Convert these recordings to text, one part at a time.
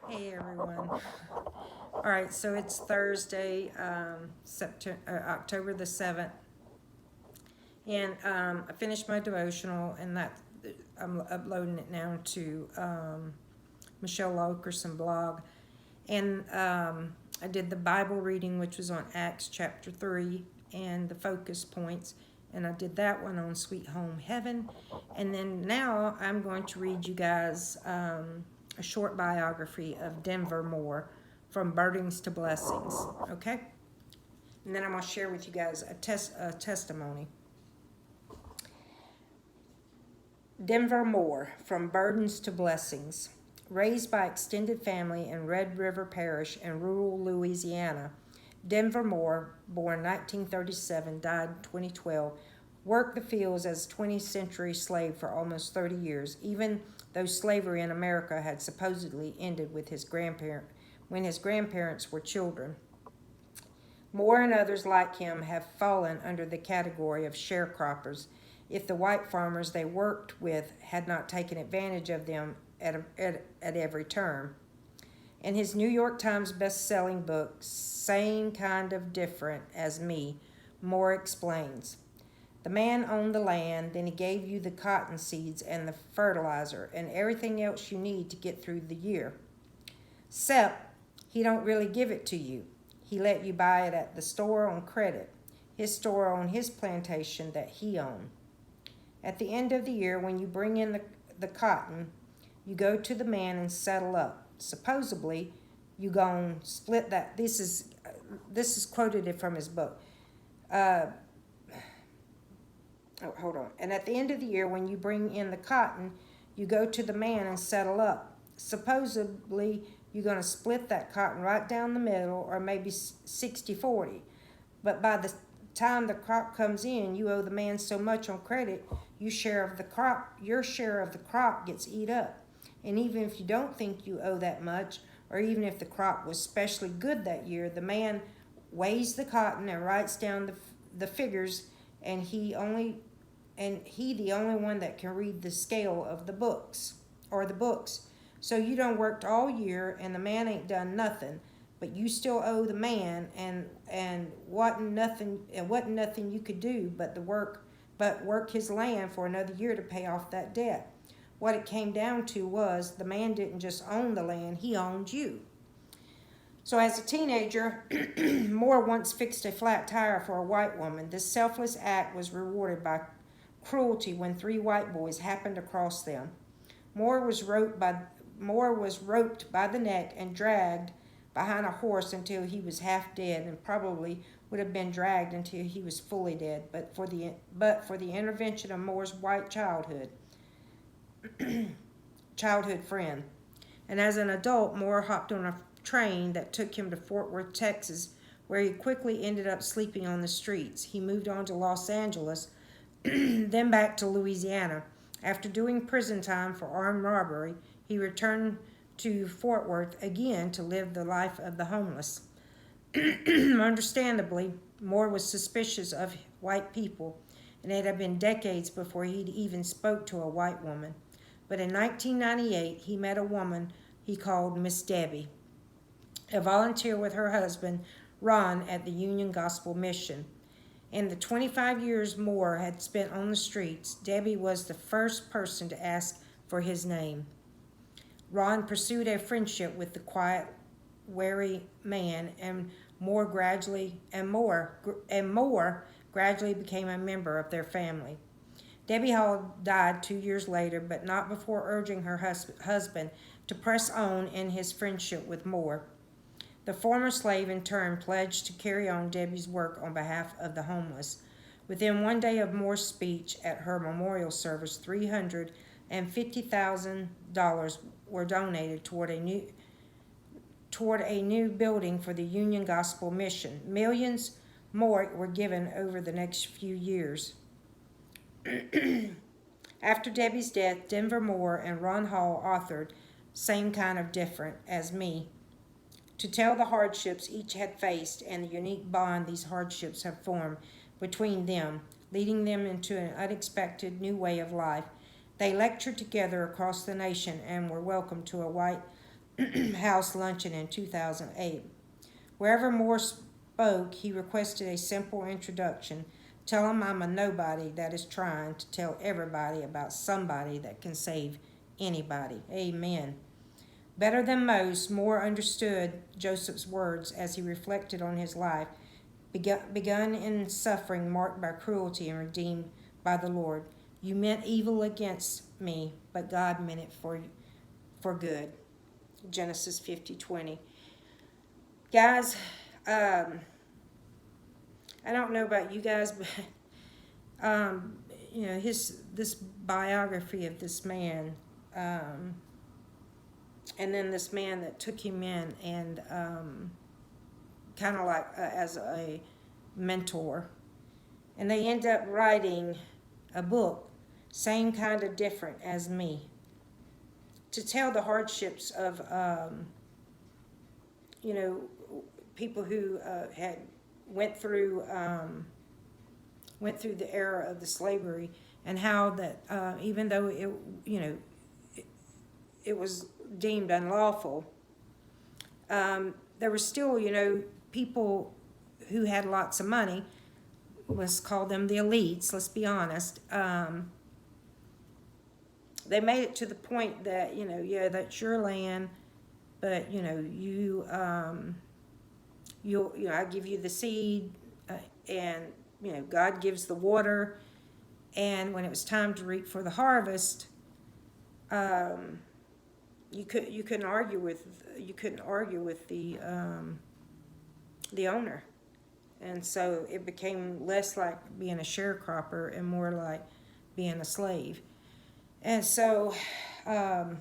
Hey everyone. All right, so it's Thursday, October the 7th, and I finished my devotional, and I'm uploading it now to Michelle Wilkerson blog, and I did the Bible reading, which was on Acts chapter 3, and the focus points, and I did that one on Sweet Home Heaven, and then now I'm going to read you guys a short biography of Denver Moore, from burdens to blessings. Okay, and then I'm going to share with you guys a testimony. Denver Moore, from burdens to blessings. Raised by extended family in Red River Parish in rural Louisiana, Denver Moore, born 1937, died 2012, worked the fields as a 20th century slave for almost 30 years, even though slavery in America had supposedly ended with when his grandparents were children. Moore and others like him have fallen under the category of sharecroppers if the white farmers they worked with had not taken advantage of them at every turn. In his New York Times best-selling book, Same Kind of Different as Me, Moore explains, the man owned the land, then he gave you the cotton seeds and the fertilizer and everything else you need to get through the year. Except he don't really give it to you. He let you buy it at the store on credit, his store on his plantation that he owned. At the end of the year, when you bring in the cotton, you go to the man and settle up. Supposedly, you go and split that. This is quoted from his book. Hold on. And at the end of the year, when you bring in the cotton, you go to the man and settle up. Supposedly, you're going to split that cotton right down the middle, or maybe 60-40. But by the time the crop comes in, you owe the man so much on credit, your share of the crop gets eat up. And even if you don't think you owe that much, or even if the crop was especially good that year, the man weighs the cotton and writes down the figures, and he the only one that can read the scale of the books. So you done worked all year, and the man ain't done nothing, but you still owe the man, and wasn't nothing you could do but work his land for another year to pay off that debt. What it came down to was the man didn't just own the land, he owned you. So as a teenager, Moore once fixed a flat tire for a white woman. This selfless act was rewarded by cruelty when 3 white boys happened to cross them. Moore was roped by the neck and dragged behind a horse until he was half dead, and probably would have been dragged until he was fully dead, but for the intervention of Moore's white childhood friend. And as an adult, Moore hopped on a train that took him to Fort Worth, Texas, where he quickly ended up sleeping on the streets. He moved on to Los Angeles, then back to Louisiana. After doing prison time for armed robbery, he returned to Fort Worth again to live the life of the homeless. Understandably, Moore was suspicious of white people, and it had been decades before he'd even spoke to a white woman. But in 1998, he met a woman he called Miss Debbie, a volunteer with her husband, Ron, at the Union Gospel Mission. In the 25 years Moore had spent on the streets, Debbie was the first person to ask for his name. Ron pursued a friendship with the quiet, wary man, and Moore gradually became a member of their family. Debbie Hall died 2 years later, but not before urging her husband to press on in his friendship with Moore. The former slave in turn pledged to carry on Debbie's work on behalf of the homeless. Within one day of Moore's speech at her memorial service, $350,000 were donated toward a new building for the Union Gospel Mission. Millions more were given over the next few years. After Debbie's death, Denver Moore and Ron Hall authored Same Kind of Different as Me, to tell the hardships each had faced and the unique bond these hardships have formed between them, leading them into an unexpected new way of life. They lectured together across the nation and were welcomed to a white House luncheon in 2008. Wherever Moore spoke, he requested a simple introduction. Tell him I'm a nobody that is trying to tell everybody about somebody that can save anybody. Amen. Better than most, Moore understood Joseph's words as he reflected on his life, begun in suffering marked by cruelty and redeemed by the Lord. You meant evil against me, but God meant it for good. Genesis 50:20. Guys, I don't know about you guys, but this biography of this man, and then this man that took him in and kind of like as a mentor, and they end up writing a book, same kind of different as me, to tell the hardships of people who had went through the era of the slavery, and how that even though it was deemed unlawful, there were still people who had lots of money. Let's call them the elites. Let's be honest. They made it to the point that that's your land, but I give you the seed, and God gives the water, and when it was time to reap for the harvest, you couldn't argue with the owner, and so it became less like being a sharecropper and more like being a slave. And so in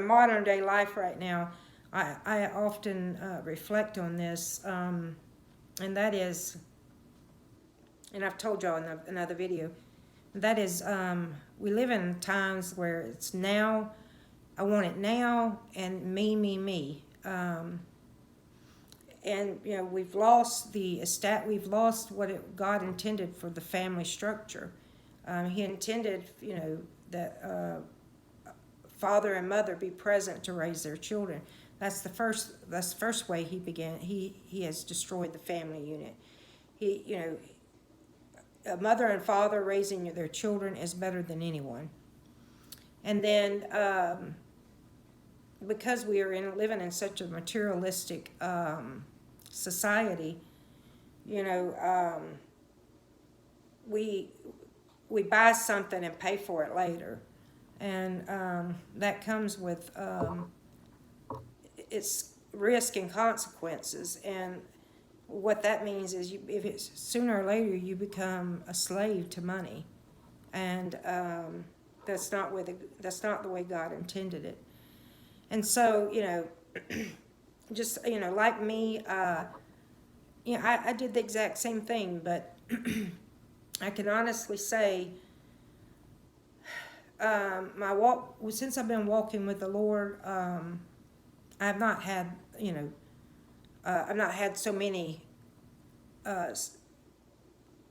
modern day life right now, I often reflect on this, and that is, and I've told y'all in another video, that is, we live in times where it's now, I want it now, and me. And we've lost we've lost what God intended for the family structure. He intended, that father and mother be present to raise their children. That's the first way he began. He has destroyed the family unit. A mother and father raising their children is better than anyone. And then because we are living in such a materialistic society, we buy something and pay for it later, and that comes with its risk and consequences. And what that means is, if it's sooner or later you become a slave to money, and that's not the way God intended it. And so just like me, I did the exact same thing, but I can honestly say, my walk, since I've been walking with the Lord, I've not had so many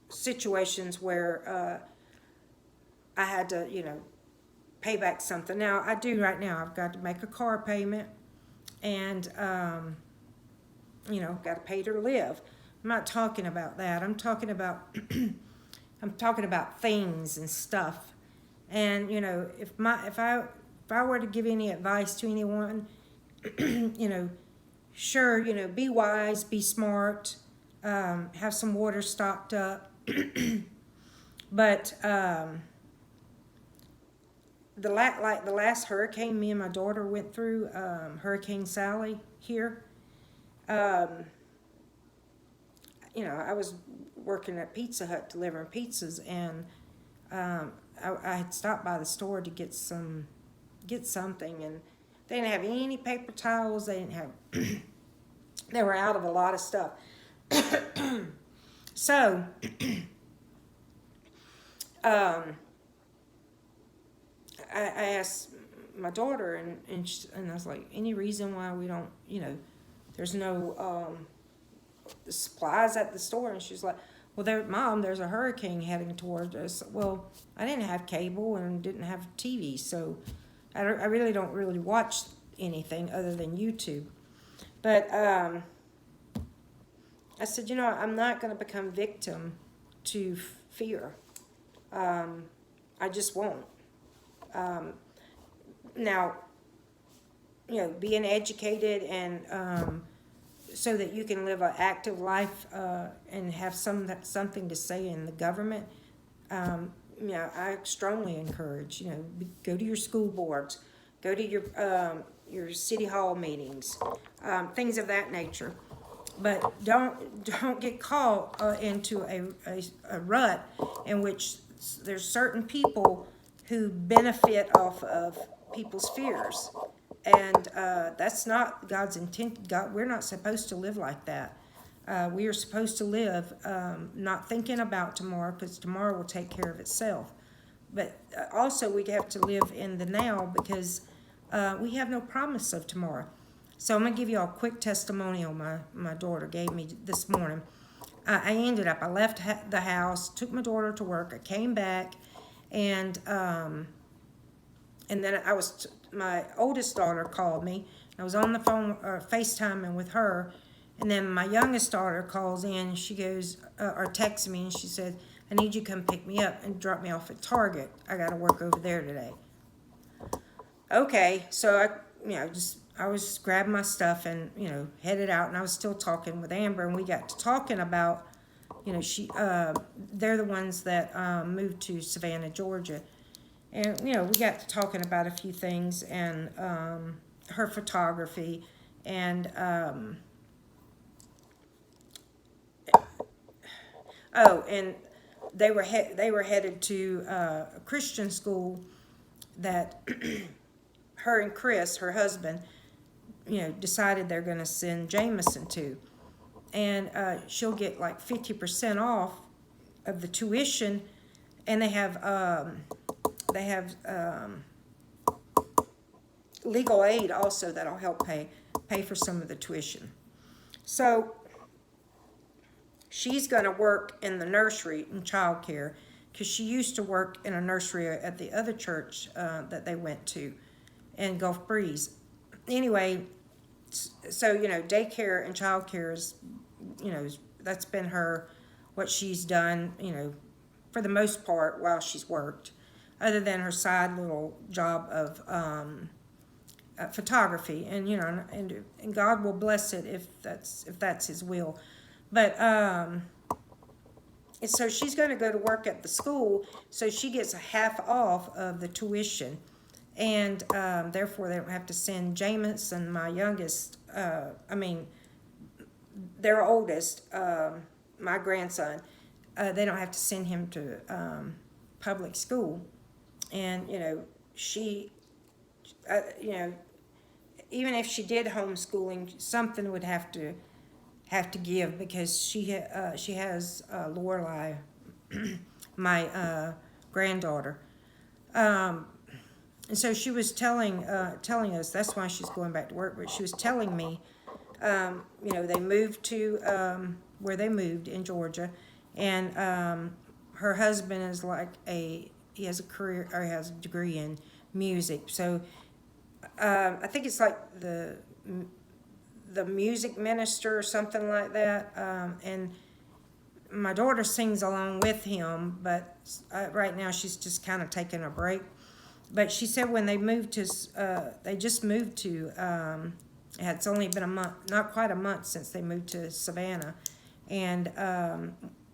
situations where I had to pay back something. Now I do right now. I've got to make a car payment, and got to pay to live. I'm not talking about that. I'm talking about things and stuff. And if I were to give any advice to anyone, sure, be wise, be smart, have some water stocked up, but the last hurricane me and my daughter went through, Hurricane Sally here. I was working at Pizza Hut delivering pizzas, and I had stopped by the store to get something, and they didn't have any paper towels. They didn't have. They were out of a lot of stuff. So, I asked my daughter, and I was like, any reason why we don't, there's no supplies at the store? And she's like, well, Mom, there's a hurricane heading towards us. Well, I didn't have cable and didn't have TV, so I really don't really watch anything other than YouTube. But I said, I'm not going to become victim to fear. I just won't. Now, being educated and so that you can live an active life and have something to say in the government. I strongly encourage. Go to your school boards, go to your city hall meetings, things of that nature. But don't get caught into a rut in which there's certain people who benefit off of people's fears. And that's not God's intent. We're not supposed to live like that. We are supposed to live not thinking about tomorrow, because tomorrow will take care of itself. But also we have to live in the now, because we have no promise of tomorrow. So I'm going to give you a quick testimonial my daughter gave me this morning. I left the house, took my daughter to work, I came back, and then my oldest daughter called me. I was on the phone, FaceTiming with her, and then my youngest daughter calls in. She goes, or texts me, and she said, I need you to come pick me up and drop me off at Target. I got to work over there today. Okay, so I was grabbing my stuff and, headed out, and I was still talking with Amber, and we got to talking about, they're the ones that moved to Savannah, Georgia. And, we got to talking about a few things, and her photography, and, and they were headed to a Christian school that her and Chris, her husband, decided they're going to send Jameson to. And she'll get like 50% off of the tuition, and they have legal aid also that'll help pay for some of the tuition. So she's going to work in the nursery in childcare, because she used to work in a nursery at the other church that they went to in Gulf Breeze. Anyway, so daycare and childcare is, that's been what she's done, for the most part while she's worked, other than her side little job of photography, and and God will bless it if that's His will. But and so she's going to go to work at the school, so she gets a half off of the tuition, and therefore they don't have to send Jameson, my youngest, their oldest, my grandson, they don't have to send him to public school. And she, even if she did homeschooling, something would have to give, because she has Lorelai, my granddaughter, and so she was telling us, that's why she's going back to work. But she was telling me, they moved to where they moved in Georgia, and her husband is he has a career, or has a degree in music. So I think it's like the music minister or something like that. And my daughter sings along with him, but right now she's just kind of taking a break. But she said when they just moved to, it's only been a month, not quite a month since they moved to Savannah. And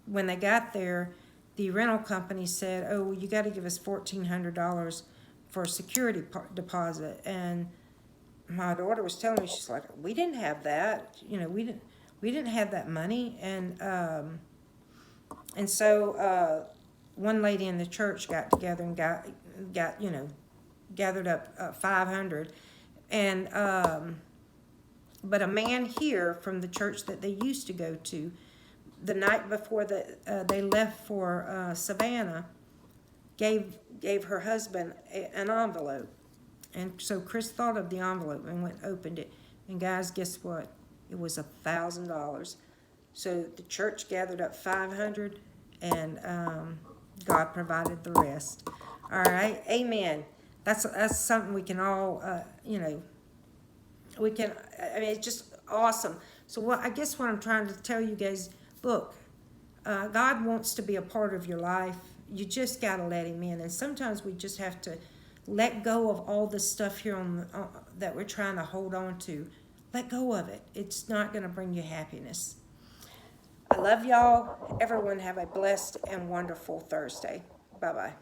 when they got there, the rental company said, oh, you got to give us $1,400 for a security deposit. And my daughter was telling me, she's like, we didn't have that. We didn't have that money. And so one lady in the church got together and got gathered up 500. And but a man here from the church that they used to go to, the night before they left for Savannah, gave her husband an envelope. And so Chris thought of the envelope and went and opened it. And guys, guess what? It was $1,000. So the church gathered up 500, and God provided the rest. All right, amen. that's something we can all, we can, I mean, it's just awesome. So I guess what I'm trying to tell you guys, look, God wants to be a part of your life. You just got to let him in. And sometimes we just have to let go of all this stuff here that we're trying to hold on to. Let go of it. It's not going to bring you happiness. I love y'all. Everyone have a blessed and wonderful Thursday. Bye-bye.